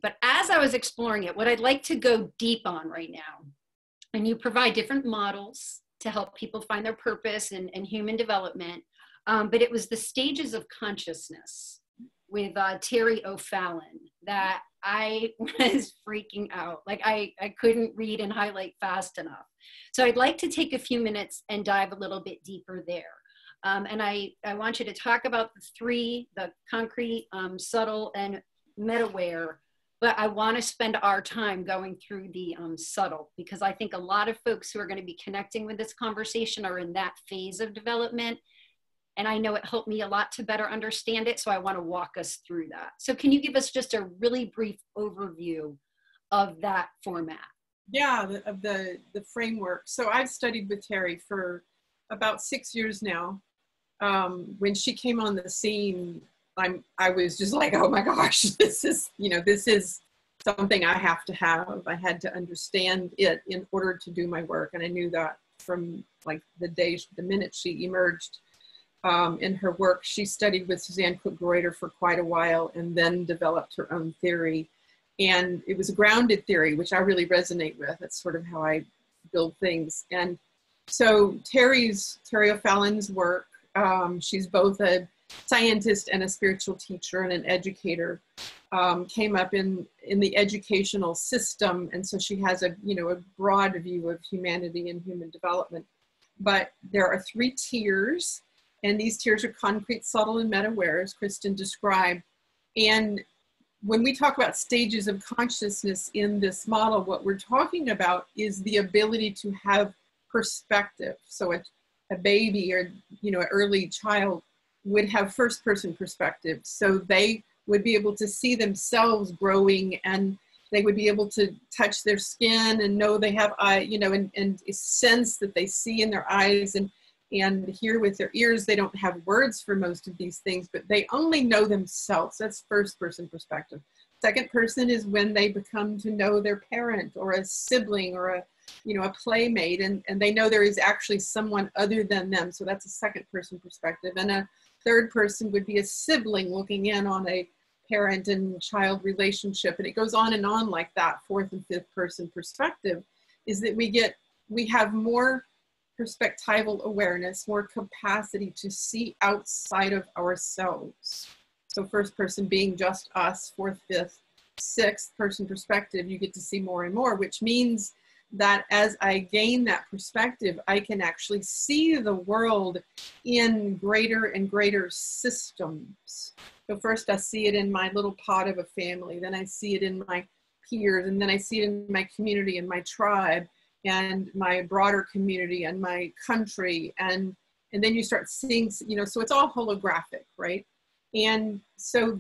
But as I was exploring it, what I'd like to go deep on right now, and you provide different models to help people find their purpose and human development, but it was the stages of consciousness with Terry O'Fallon that I was freaking out. Like I couldn't read and highlight fast enough. So I'd like to take a few minutes and dive a little bit deeper there. And I want you to talk about the three, the concrete, subtle, and metaware, but I want to spend our time going through the subtle, because I think a lot of folks who are going to be connecting with this conversation are in that phase of development. And I know it helped me a lot to better understand it. So I want to walk us through that. So can you give us just a really brief overview of that format? Yeah, of the framework. So I've studied with Terry for about 6 years now. When she came on the scene, I was just like, oh my gosh, this is something I have to have. I had to understand it in order to do my work. And I knew that from like the minute she emerged in her work. She studied with Suzanne Cook-Greuter for quite a while and then developed her own theory. And it was a grounded theory, which I really resonate with. That's sort of how I build things. And so Terry O'Fallon's work, she's both a scientist and a spiritual teacher and an educator, came up in the educational system. And so she has a broad view of humanity and human development. But there are 3 tiers, and these tiers are concrete, subtle, and metaware, as Christin described. And when we talk about stages of consciousness in this model, what we're talking about is the ability to have perspective. So a baby or an early child would have first person perspective. So they would be able to see themselves growing, and they would be able to touch their skin and know they have and sense that they see in their eyes and hear with their ears. They don't have words for most of these things, but they only know themselves. That's first person perspective. Second person is when they become to know their parent or a sibling or a playmate, and they know there is actually someone other than them. So that's a second person perspective. And a third person would be a sibling looking in on a parent and child relationship. And it goes on and on like that. Fourth and fifth person perspective is that we have more perspectival awareness, more capacity to see outside of ourselves. So first person being just us, fourth, fifth, sixth person perspective, you get to see more and more, which means that as I gain that perspective, I can actually see the world in greater and greater systems. So first I see it in my little pod of a family, then I see it in my peers, and then I see it in my community and my tribe and my broader community and my country. And then you start seeing, so it's all holographic, right? And so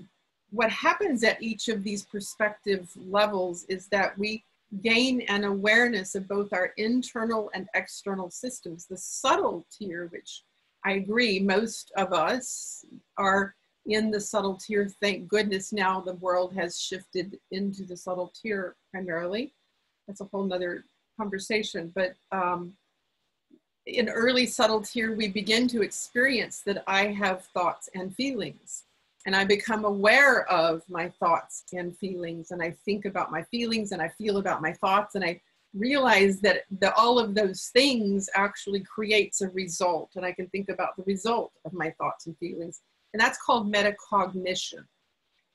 what happens at each of these perspective levels is that we gain an awareness of both our internal and external systems. The subtle tier, which I agree, most of us are in the subtle tier. Thank goodness now the world has shifted into the subtle tier primarily. That's a whole nother conversation. But in early subtle tier, we begin to experience that I have thoughts and feelings. And I become aware of my thoughts and feelings, and I think about my feelings, and I feel about my thoughts, and I realize that all of those things actually creates a result, and I can think about the result of my thoughts and feelings. And that's called metacognition.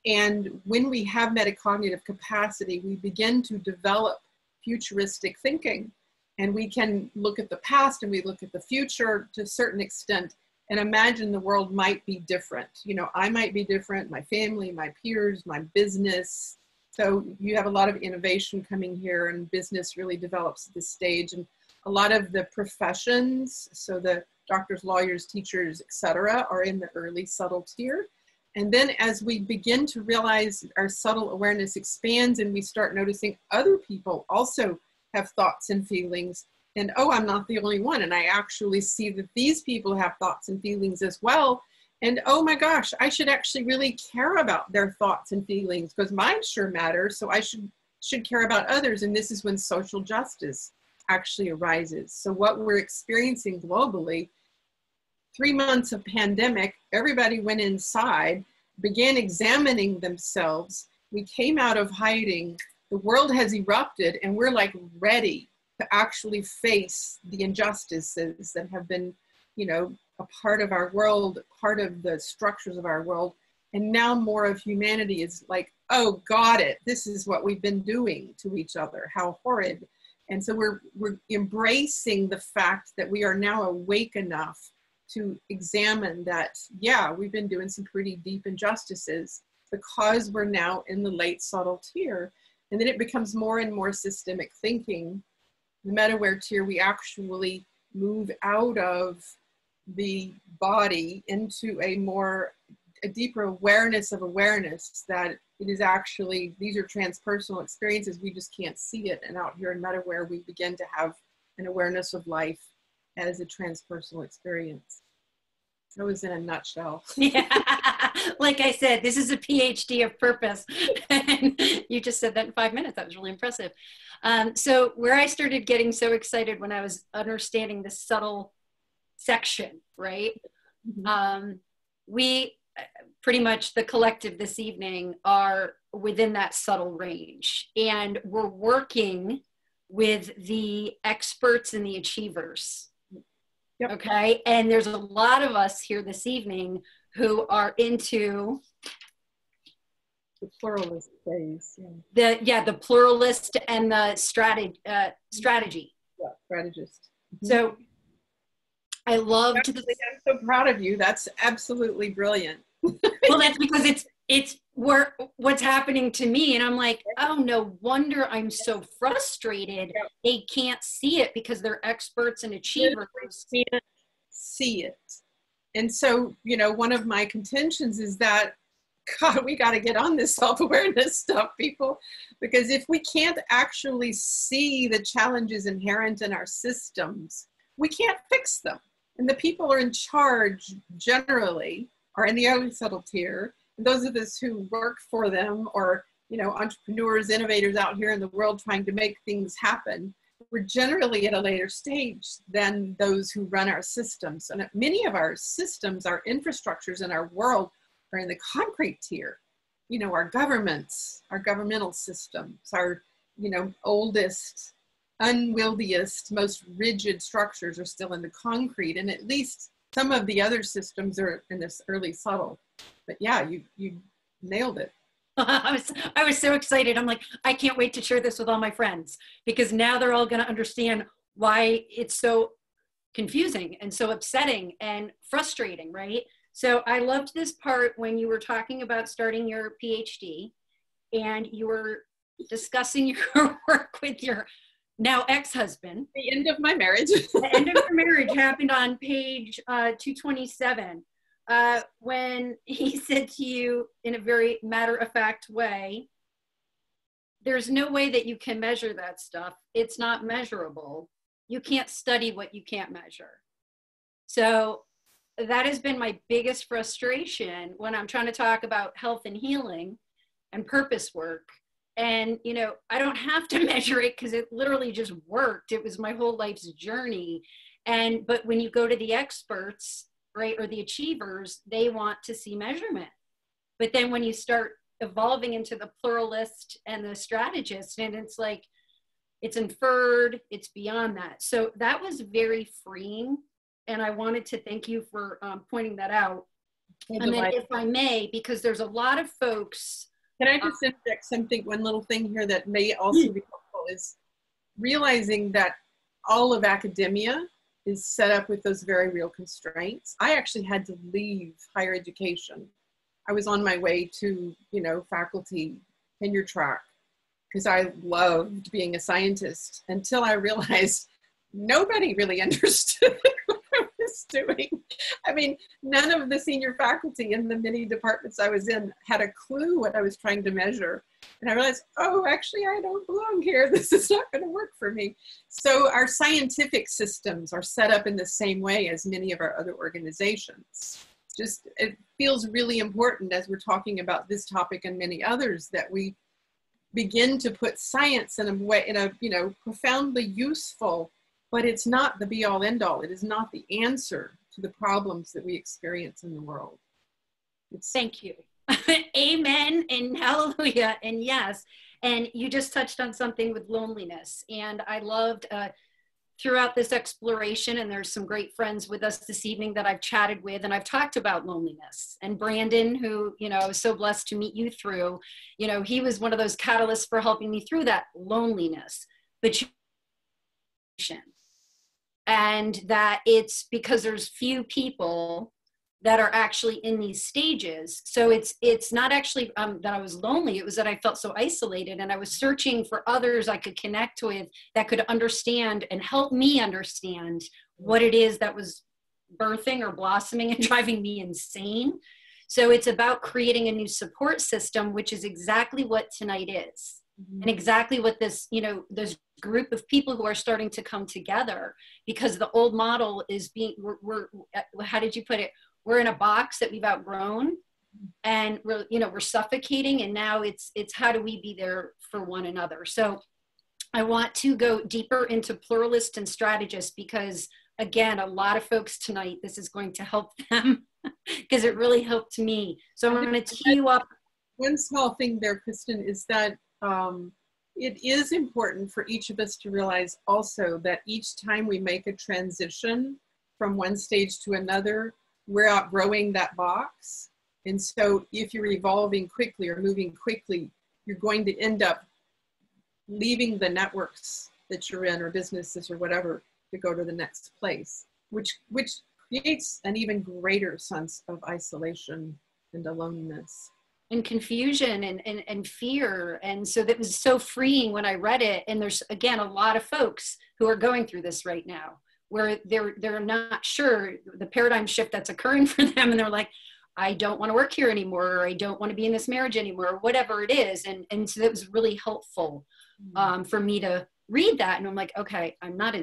And when we have metacognitive capacity, we begin to develop futuristic thinking, and we can look at the past and we look at the future to a certain extent and imagine the world might be different. I might be different, my family, my peers, my business. So you have a lot of innovation coming here, and business really develops at this stage. And a lot of the professions, so the doctors, lawyers, teachers, etc., are in the early subtle tier. And then as we begin to realize our subtle awareness expands and we start noticing other people also have thoughts and feelings, and oh, I'm not the only one. And I actually see that these people have thoughts and feelings as well. And oh my gosh, I should actually really care about their thoughts and feelings because mine sure matter. So I should care about others. And this is when social justice actually arises. So what we're experiencing globally, 3 months of pandemic, everybody went inside, began examining themselves, We came out of hiding. The world has erupted, and we're like ready to actually face the injustices that have been, you know, a part of our world, part of the structures of our world. And now more of humanity is like, oh, got it. This is what we've been doing to each other. How horrid. And so we're embracing the fact that we are now awake enough to examine that, yeah, we've been doing some pretty deep injustices because we're now in the late subtle tier. And then it becomes more and more systemic thinking. The meta-aware tier, we actually move out of the body into a deeper awareness of awareness, that it is actually, these are transpersonal experiences, we just can't see it. And out here in meta-aware, we begin to have an awareness of life as a transpersonal experience. That was in a nutshell. Yeah. Like I said, this is a PhD of purpose. And you just said that in 5 minutes. That was really impressive. So where I started getting so excited when I was understanding the subtle section, right? Mm-hmm. We pretty much, the collective this evening, are within that subtle range. And we're working with the experts and the achievers. Yep. Okay. And there's a lot of us here this evening who are into the pluralist phase. The pluralist and the strategy. Yeah, strategist. Mm-hmm. So I loved I'm so proud of you. That's absolutely brilliant. Well, that's because it's what's happening to me, and I'm like, oh, no wonder I'm so frustrated. Yep. They can't see it because they're experts and achievers. They can't see it. And so, you know, one of my contentions is that, God, we got to get on this self-awareness stuff, people, because if we can't actually see the challenges inherent in our systems, we can't fix them. And the people who are in charge generally are in the early subtle tier. And those of us who work for them, or, you know, entrepreneurs, innovators out here in the world trying to make things happen, we're generally at a later stage than those who run our systems. And many of our systems, our infrastructures in our world are in the concrete tier. You know, our governments, our governmental systems, our, you know, oldest, unwieldiest, most rigid structures are still in the concrete. And at least some of the other systems are in this early subtle. But yeah, you nailed it. I was so excited. I'm like, I can't wait to share this with all my friends, because now they're all going to understand why it's so confusing and so upsetting and frustrating, right? So I loved this part when you were talking about starting your PhD and you were discussing your work with your now ex-husband. The end of my marriage. The end of your marriage happened on page 227. When he said to you in a very matter-of-fact way, there's no way that you can measure that stuff. It's not measurable. You can't study what you can't measure. So that has been my biggest frustration when I'm trying to talk about health and healing and purpose work. And, you know, I don't have to measure it because it literally just worked. It was my whole life's journey. But when you go to the experts, right, or the achievers, they want to see measurement. But then when you start evolving into the pluralist and the strategist, and it's like, it's inferred, it's beyond that. So that was very freeing. And I wanted to thank you for pointing that out. And then if I may, because there's a lot of folks. Can I just interject something, one little thing here that may also be helpful is realizing that all of academia is set up with those very real constraints. I actually had to leave higher education. I was on my way to, you know, faculty tenure track because I loved being a scientist until I realized nobody really understood what I was doing. I mean, none of the senior faculty in the many departments I was in had a clue what I was trying to measure. And I realized, oh, actually, I don't belong here. This is not going to work for me. So our scientific systems are set up in the same way as many of our other organizations. Just, it feels really important as we're talking about this topic and many others that we begin to put science in a way, in a, you know, profoundly useful, but it's not the be all end all. It is not the answer to the problems that we experience in the world. Thank you. Amen and hallelujah and yes. And you just touched on something with loneliness. And I loved throughout this exploration, and there's some great friends with us this evening that I've chatted with, and I've talked about loneliness. And Brandon, who, you know, I was so blessed to meet you through, you know, he was one of those catalysts for helping me through that loneliness. But and that it's because there's few people that are actually in these stages. So it's not actually that I was lonely, it was that I felt so isolated, and I was searching for others I could connect with that could understand and help me understand what it is that was birthing or blossoming and driving me insane. So it's about creating a new support system, which is exactly what tonight is. And exactly what this, you know, this group of people who are starting to come together, because the old model is being, we're how did you put it? We're in a box that we've outgrown, and we're, you know, we're suffocating. And now it's how do we be there for one another? So I want to go deeper into pluralist and strategist, because again, a lot of folks tonight, this is going to help them because it really helped me. So I'm going to tee you up. One small thing there, Christin, is that it is important for each of us to realize also that each time we make a transition from one stage to another, we're outgrowing that box. And so if you're evolving quickly or moving quickly, you're going to end up leaving the networks that you're in, or businesses or whatever, to go to the next place, which creates an even greater sense of isolation and aloneness. And confusion and fear. And so that was so freeing when I read it. And there's, again, a lot of folks who are going through this right now, where they're not sure the paradigm shift that's occurring for them. And they're like, I don't want to work here anymore, or I don't want to be in this marriage anymore, or whatever it is. And so that was really helpful for me to read that. And I'm like, okay, I'm not in